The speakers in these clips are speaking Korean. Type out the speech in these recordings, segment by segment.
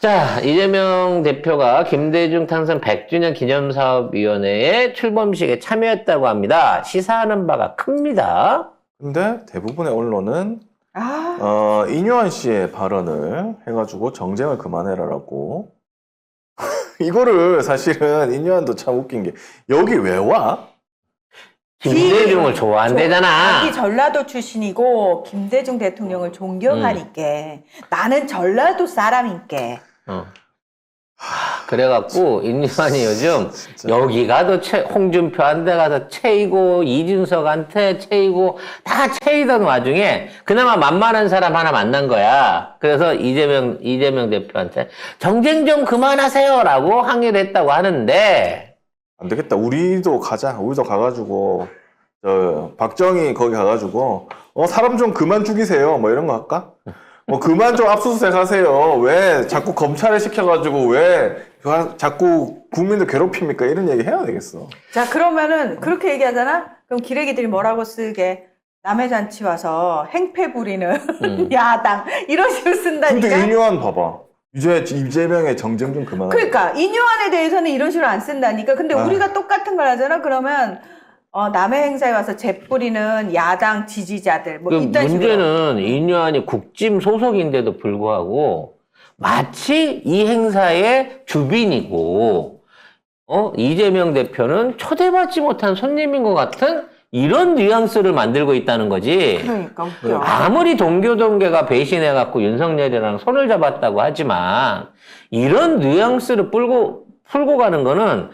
자, 이재명 대표가 김대중 탄생 100주년 기념사업위원회에 출범식에 참여했다고 합니다. 시사하는 바가 큽니다. 근데 대부분의 언론은 인요한 씨의 발언을 해가지고 정쟁을 그만해라라고 이거를 사실은 인요한도 참 웃긴 게 여기 왜 와? 김대중을 좋아한대잖아. 자기 전라도 출신이고 김대중 대통령을 존경하니까 나는 전라도 사람인게. 그래갖고 인류한이 요즘 진짜. 여기 가도 홍준표한테 가서 채이고 이준석한테 채이고 다 채이던 와중에 그나마 만만한 사람 하나 만난 거야. 그래서 이재명 대표한테 정쟁 좀 그만하세요라고 항의를 했다고 하는데 안 되겠다. 우리도 가자. 우리도 가가지고 박정희 거기 가가지고 사람 좀 그만 죽이세요. 뭐 이런 거 할까? 뭐 그만 좀 압수수색 하세요. 왜 자꾸 검찰에 시켜가지고 왜 자꾸 국민들 괴롭힙니까? 이런 얘기 해야 되겠어. 자, 그러면은 그렇게 얘기하잖아? 그럼 기레기들이 뭐라고 쓰게? 남의 잔치 와서 행패 부리는 야당 이런 식으로 쓴다니까? 근데 인요한 봐봐. 이제 이재명의 정쟁 좀 그만하자. 그러니까 인요한에 대해서는 이런 식으로 안 쓴다니까? 근데 우리가 똑같은 걸 하잖아? 그러면 남의 행사에 와서 재뿌리는 야당 지지자들 뭐 이딴 식으로. 문제는 인류한이 국짐 소속인데도 불구하고 마치 이 행사의 주빈이고 이재명 대표는 초대받지 못한 손님인 것 같은 이런 뉘앙스를 만들고 있다는 거지. 그러니까 웃겨. 아무리 동교동계가 배신해갖고 윤석열이랑 손을 잡았다고 하지만 이런 뉘앙스를 풀고 가는 거는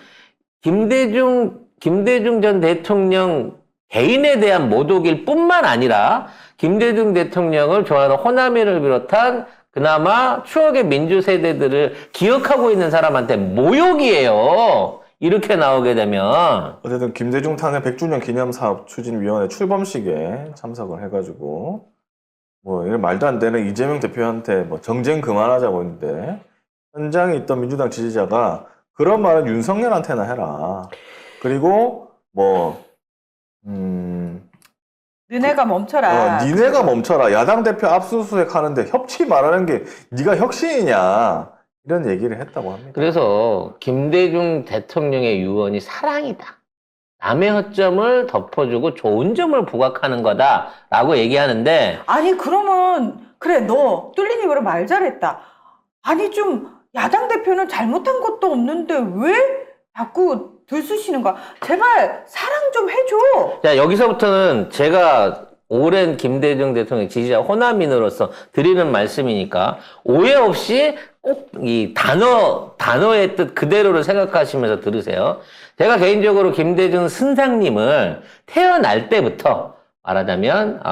김대중 전 대통령 개인에 대한 모독일 뿐만 아니라 김대중 대통령을 좋아하는 호남이를 비롯한 그나마 추억의 민주세대들을 기억하고 있는 사람한테 모욕이에요. 이렇게 나오게 되면. 어쨌든 김대중 탄생 100주년 기념사업 추진위원회 출범식에 참석을 해가지고 뭐 이런 말도 안 되는 이재명 대표한테 뭐 정쟁 그만하자고 했는데 현장에 있던 민주당 지지자가 그런 말은 윤석열한테나 해라. 그리고 너네가 멈춰라. 니네가 멈춰라. 야당 대표 압수수색 하는데 협치 말하는 게 네가 혁신이냐. 이런 얘기를 했다고 합니다. 그래서 김대중 대통령의 유언이 사랑이다. 남의 허점을 덮어주고 좋은 점을 부각하는 거다라고 얘기하는데 아니 그러면 그래 너 뚫린 입으로 말 잘했다. 아니 좀 야당 대표는 잘못한 것도 없는데 왜 자꾸 들쑤시는 거야. 제발 사랑 좀 해줘. 자, 여기서부터는 제가 오랜 김대중 대통령 지지자 호남인으로서 드리는 말씀이니까 오해 없이 꼭 이 단어의 뜻 그대로를 생각하시면서 들으세요. 제가 개인적으로 김대중 선생님을 태어날 때부터 말하자면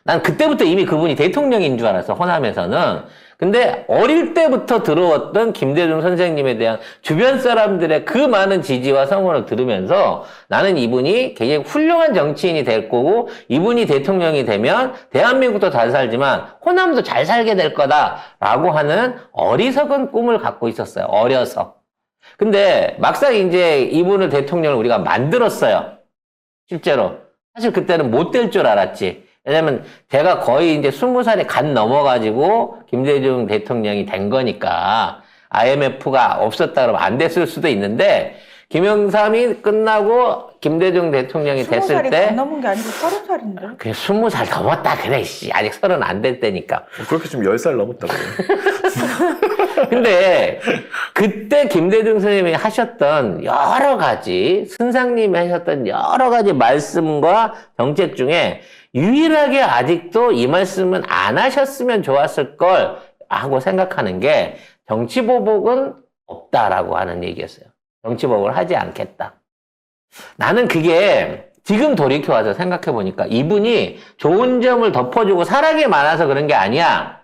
난 그때부터 이미 그분이 대통령인 줄 알았어. 호남에서는. 근데 어릴 때부터 들어왔던 김대중 선생님에 대한 주변 사람들의 그 많은 지지와 성원을 들으면서 나는 이분이 굉장히 훌륭한 정치인이 될 거고 이분이 대통령이 되면 대한민국도 잘 살지만 호남도 잘 살게 될 거다라고 하는 어리석은 꿈을 갖고 있었어요. 어려서. 근데 막상 이제 이분을 대통령을 우리가 만들었어요. 실제로. 사실 그때는 못 될 줄 알았지. 왜냐면 제가 거의 이제 20살이 갓 넘어가지고 김대중 대통령이 된 거니까 IMF가 없었다 그러면 안 됐을 수도 있는데 김영삼이 끝나고 김대중 대통령이 됐을 20살이 때 안 넘은 게 아니고 30살인데. 그래 20살 넘었다 그래 씨 아직 30 안 될 때니까. 그렇게 좀 10살 넘었다고. 근데 그때 김대중 선생님이 하셨던 여러 가지 선생님이 하셨던 여러 가지 말씀과 정책 중에 유일하게 아직도 이 말씀은 안 하셨으면 좋았을 걸 하고 생각하는 게 정치보복은 없다라고 하는 얘기였어요. 정치보복을 하지 않겠다. 나는 그게 지금 돌이켜와서 생각해보니까 이분이 좋은 점을 덮어주고 사랑이 많아서 그런 게 아니야.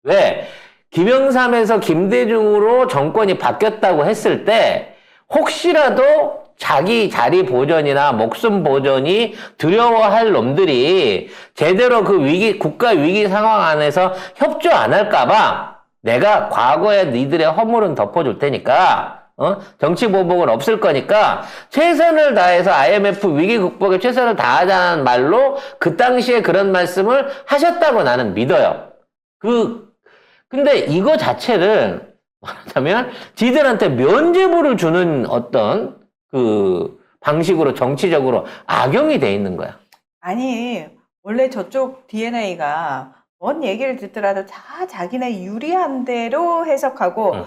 왜? 김영삼에서 김대중으로 정권이 바뀌었다고 했을 때 혹시라도 자기 자리 보전이나 목숨 보전이 두려워할 놈들이 제대로 그 국가 위기 상황 안에서 협조 안 할까봐 내가 과거에 니들의 허물은 덮어줄 테니까 정치 보복은 없을 거니까 최선을 다해서 IMF 위기 극복에 최선을 다하자는 말로 그 당시에 그런 말씀을 하셨다고 나는 믿어요. 근데 이거 자체를 말하자면 지들한테 면죄부를 주는 어떤 그 방식으로 정치적으로 악용이 돼 있는 거야. 아니, 원래 저쪽 DNA가 뭔 얘기를 듣더라도 다 자기네 유리한 대로 해석하고 응.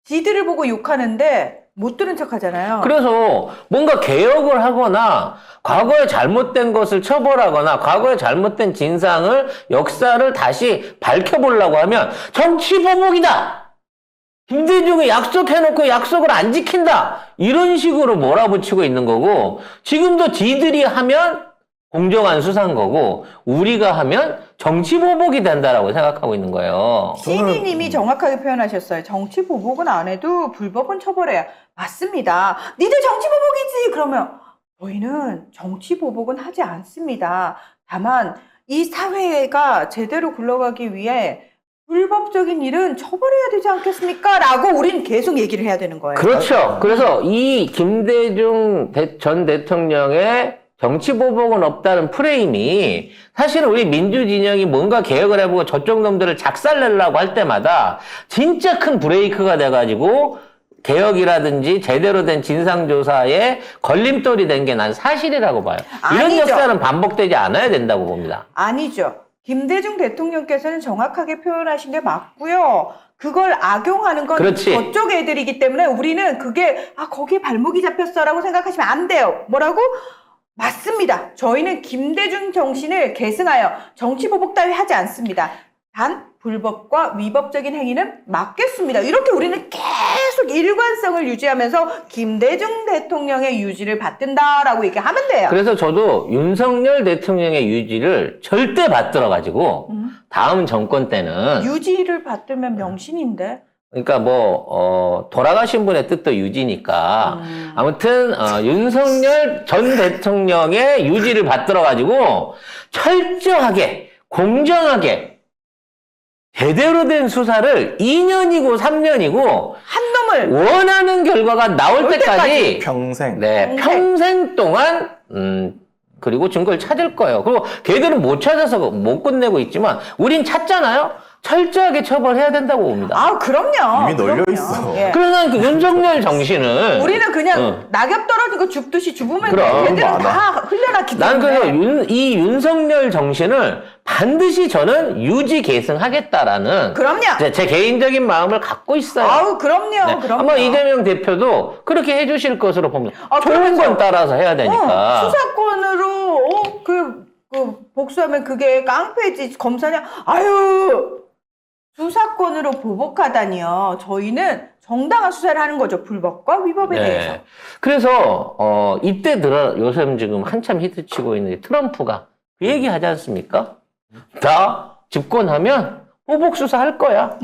지들을 보고 욕하는데 못 들은 척 하잖아요. 그래서 뭔가 개혁을 하거나 과거에 잘못된 것을 처벌하거나 과거에 잘못된 진상을 역사를 다시 밝혀보려고 하면 정치보복이다. 김대중이 약속해놓고 약속을 안 지킨다. 이런 식으로 몰아붙이고 있는 거고 지금도 지들이 하면 공정한 수사인 거고 우리가 하면 정치보복이 된다라고 생각하고 있는 거예요. CD님이 정확하게 표현하셨어요. 정치 보복은 안 해도 불법은 처벌해야. 맞습니다. 니들 정치 보복이지. 그러면 저희는 정치 보복은 하지 않습니다. 다만 이 사회가 제대로 굴러가기 위해 불법적인 일은 처벌해야 되지 않겠습니까? 라고 우린 계속 얘기를 해야 되는 거예요. 그렇죠. 그래서 이 김대중 전 대통령의 정치보복은 없다는 프레임이 사실은 우리 민주진영이 뭔가 개혁을 해보고 저쪽 놈들을 작살내려고 할 때마다 진짜 큰 브레이크가 돼가지고 개혁이라든지 제대로 된 진상조사에 걸림돌이 된 게 난 사실이라고 봐요. 이런 아니죠. 역사는 반복되지 않아야 된다고 봅니다. 아니죠. 김대중 대통령께서는 정확하게 표현하신 게 맞고요. 그걸 악용하는 건 그렇지. 저쪽 애들이기 때문에 우리는 그게 거기에 발목이 잡혔어라고 생각하시면 안 돼요. 뭐라고? 맞습니다. 저희는 김대중 정신을 계승하여 정치보복 따위 하지 않습니다. 단 불법과 위법적인 행위는 막겠습니다. 이렇게 우리는 계속 일관성을 유지하면서 김대중 대통령의 유지를 받든다라고 얘기하면 돼요. 그래서 저도 윤석열 대통령의 유지를 절대 받들어가지고 다음 정권 때는 유지를 받들면 명신인데. 그러니까 돌아가신 분의 뜻도 유지니까 아무튼 윤석열 전 대통령의 유지를 받들어가지고 철저하게 공정하게 제대로 된 수사를 2년이고 3년이고 한 놈을 원하는 결과가 나올 때까지 평생. 네, 평생 동안 그리고 증거를 찾을 거예요. 그리고 걔들은 못 찾아서 못 끝내고 있지만 우린 찾잖아요. 철저하게 처벌해야 된다고 봅니다. 그럼요. 이미 널려 그럼요. 있어. 예. 그래서 그 윤석열 정신은 우리는 그냥 낙엽 떨어지고 죽듯이 죽으면 그럼. 걔들은 많아. 다 흘려놨기 때문에. 난 그래서 이 윤석열 정신을 반드시 저는 유지 계승하겠다라는 그럼요. 제 개인적인 마음을 갖고 있어요. 그럼요. 네. 그럼요. 아마 이재명 대표도 그렇게 해주실 것으로 봅니다. 좋은 그러면서, 건 따라서 해야 되니까. 수사권으로 그 복수하면 그게 깡패지 검사냐? 아유, 수사권으로 보복하다니요. 저희는 정당한 수사를 하는 거죠. 불법과 위법에 대해서. 그래서 이때 요즘 지금 한참 히트치고 있는 트럼프가 그 얘기 하지 않습니까? 나 집권하면 보복 수사 할 거야.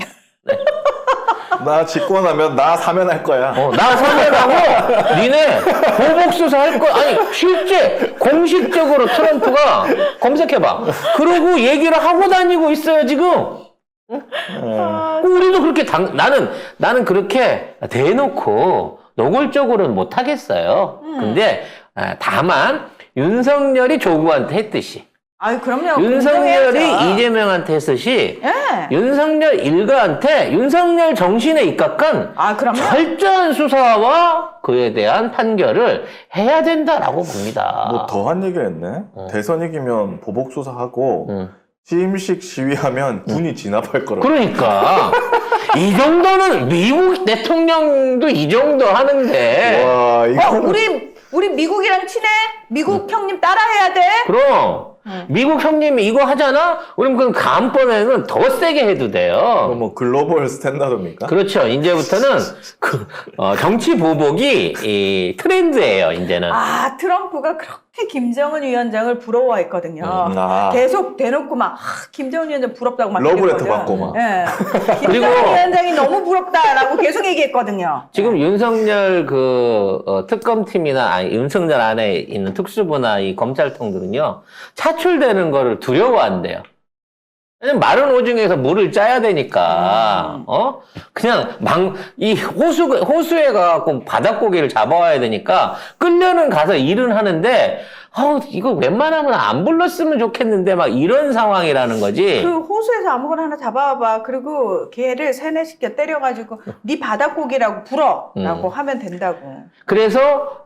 나 집권하면 나 사면할 거야. 나 사면하고 니네 보복 수사 할 거야. 아니 실제 공식적으로 트럼프가 검색해봐. 그러고 얘기를 하고 다니고 있어요 지금. 우리도 그렇게 나는 그렇게 대놓고 노골적으로는 못 하겠어요. 근데 다만 윤석열이 조국한테 했듯이 그럼요. 윤석열이 공정해야죠. 이재명한테 했듯이 예. 윤석열 일가한테 윤석열 정신에 입각한 그럼요. 철저한 수사와 그에 대한 판결을 해야 된다라고 봅니다. 뭐 더한 얘기를 했네. 대선 이기면 보복 수사하고 취임식 시위하면 군이 진압할 거라고. 그러니까 이 정도는 미국 대통령도 이 정도 하는데 와, 이거 우리 미국이랑 친해? 미국 형님 따라해야 돼? 그럼 미국 형님이 이거 하잖아? 우리는 그럼 다음번에는 더 세게 해도 돼요. 뭐 글로벌 스탠다드입니까? 그렇죠. 이제부터는 정치 보복이 이 트렌드예요. 이제는. 트럼프가 그렇게 김정은 위원장을 부러워했거든요. 계속 대놓고 막 김정은 위원장 부럽다고 막 러브레터 이랬거든. 받고 막. 예. 그리고- 김정은 위원장이 너무 부럽다라고 계속 얘기했거든요. 지금 윤석열 특검팀이나 윤석열 안에 있는 특수부나 이 검찰통들은요 차출되는 거를 두려워한대요. 왜냐면 마른 오징어에서 물을 짜야 되니까 그냥 이 호수에 가갖고 바닷고기를 잡아와야 되니까 끌려는 가서 일은 하는데 이거 웬만하면 안 불렀으면 좋겠는데 막 이런 상황이라는 거지. 그 호수에서 아무거나 하나 잡아와봐. 그리고 걔를 세뇌시켜 때려가지고 네 바닷고기라고 불어라고 하면 된다고. 그래서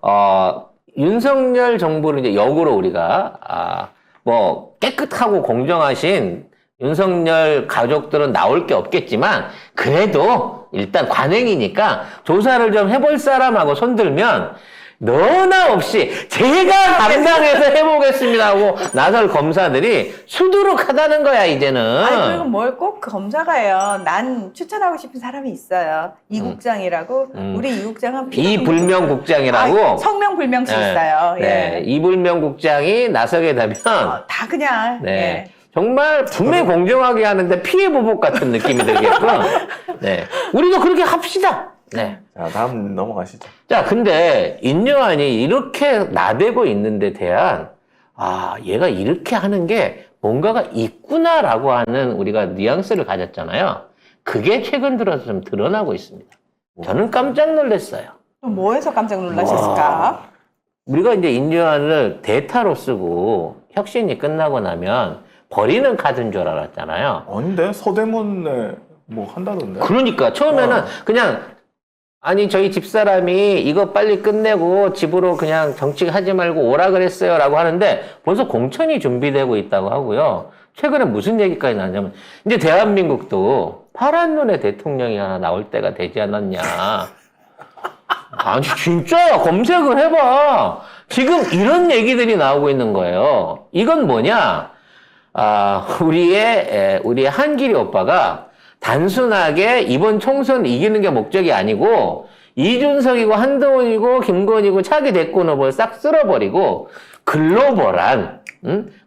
윤석열 정부를 이제 역으로 우리가 뭐 깨끗하고 공정하신 윤석열 가족들은 나올 게 없겠지만 그래도 일단 관행이니까 조사를 좀 해볼 사람하고 손들면 너나 없이 제가 담당해서 해보겠습니다 하고 나설 검사들이 수두룩하다는 거야 이제는. 아니 그리고 뭘 꼭 검사가요. 난 추천하고 싶은 사람이 있어요. 이국장이라고. 우리 이국장은 이불명국장이라고. 성명불명치 있어요. 네, 이불명국장이 나서게 되면 다 그냥. 네. 예. 정말 분명히 공정하게 하는데 피해 보복 같은 느낌이 들겠고. 네. 우리도 그렇게 합시다. 네. 자, 다음 넘어가시죠. 자, 근데 인요한이 이렇게 나대고 있는데 대한 얘가 이렇게 하는 게 뭔가가 있구나라고 하는 우리가 뉘앙스를 가졌잖아요. 그게 최근 들어서 좀 드러나고 있습니다. 저는 깜짝 놀랐어요. 뭐해서 깜짝 놀라셨을까? 우리가 이제 인요한을 대타로 쓰고 혁신이 끝나고 나면 버리는 카드인 줄 알았잖아요. 아닌데? 서대문에 뭐 한다던데? 그러니까 처음에는 그냥 아니 저희 집사람이 이거 빨리 끝내고 집으로 그냥 정치하지 말고 오라 그랬어요 라고 하는데 벌써 공천이 준비되고 있다고 하고요. 최근에 무슨 얘기까지 나왔냐면 이제 대한민국도 파란 눈의 대통령이 하나 나올 때가 되지 않았냐. 아니 진짜야. 검색을 해봐. 지금 이런 얘기들이 나오고 있는 거예요. 이건 뭐냐. 우리의 한길이 오빠가 단순하게 이번 총선 이기는 게 목적이 아니고 이준석이고 한동훈이고 김건희고 차기 대권 후보를 싹 쓸어버리고 글로벌한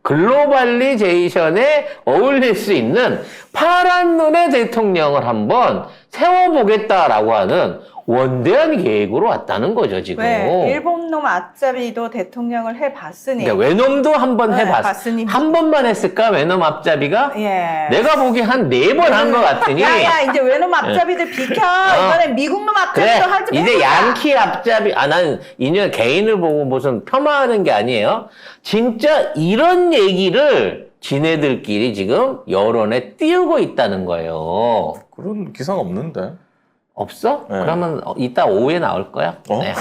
글로벌리제이션에 어울릴 수 있는 파란 눈의 대통령을 한번 세워보겠다라고 하는 원대한 계획으로 왔다는 거죠, 지금. 왜? 일본 놈 앞잡이도 대통령을 해봤으니. 그러니까 외놈도 한번 봤으니. 한 번만 했을까? 외놈 앞잡이가? 예. 내가 보기 한 4번 한 것 같으니. 야야 이제 외놈 앞잡이들 비켜. 이번에 미국 놈 앞잡이도 그래, 하지 마. 이제 양키 앞잡이, 난 인연 개인을 보고 무슨 폄하하는 게 아니에요. 진짜 이런 얘기를 지네들끼리 지금 여론에 띄우고 있다는 거예요. 그런 기사가 없는데. 없어? 네. 그러면 이따 오후에 나올 거야. 네.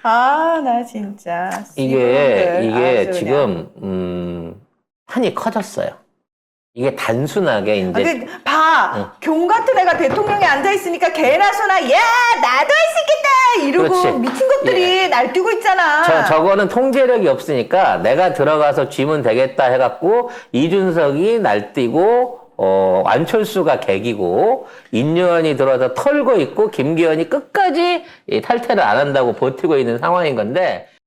나 진짜. 이게 아주 그냥. 지금 판이 커졌어요. 이게 단순하게 이제 경 같은 애가 대통령에 앉아 있으니까 개나 소나 나도 할 수 있겠다 이러고 그렇지. 미친 것들이 날뛰고 있잖아. 저거는 통제력이 없으니까 내가 들어가서 쥐면 되겠다 해갖고 이준석이 날뛰고 안철수가 개기고 인요한이 들어와서 털고 있고 김기현이 끝까지 이 탈퇴를 안 한다고 버티고 있는 상황인 건데